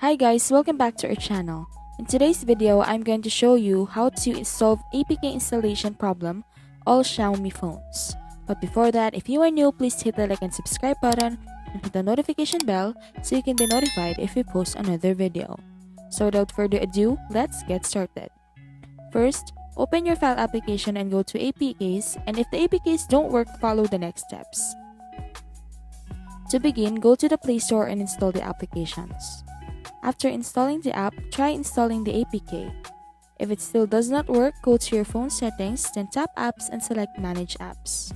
Hi guys, welcome back to our channel. In today's video, I'm going to show you how to solve APK installation problem all Xiaomi phones. But before that, if you are new, please hit the like and subscribe button and hit the notification bell so you can be notified if we post another video. So without further ado, let's get started. First, open your file application and go to APKs, and if the APKs don't work, follow the next steps. To begin, go to the Play Store and install the applications. After installing the app, try installing the APK. If it still does not work, go to your phone settings, then tap Apps and select Manage Apps.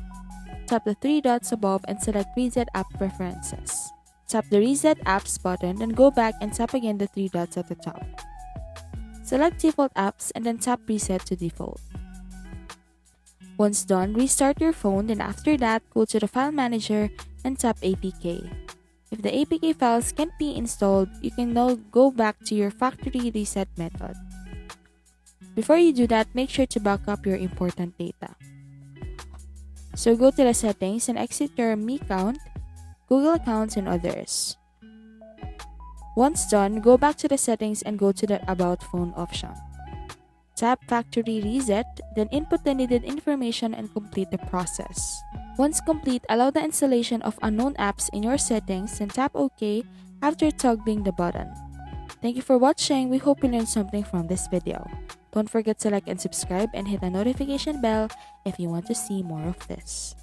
Tap the three dots above and select Reset App Preferences. Tap the Reset Apps button, then go back and tap again the three dots at the top. Select Default Apps and then tap Reset to Default. Once done, restart your phone, then after that, go to the File Manager and tap APK. If the APK files can't be installed, you can now go back to your factory reset method. Before you do that, make sure to back up your important data. So go to the settings and exit your Mi account, Google accounts, and others. Once done, go back to the settings and go to the About Phone option. Tap Factory Reset, then input the needed information and complete the process. Once complete, allow the installation of unknown apps in your settings and tap OK after toggling the button. Thank you for watching. We hope you learned something from this video. Don't forget to like and subscribe and hit the notification bell if you want to see more of this.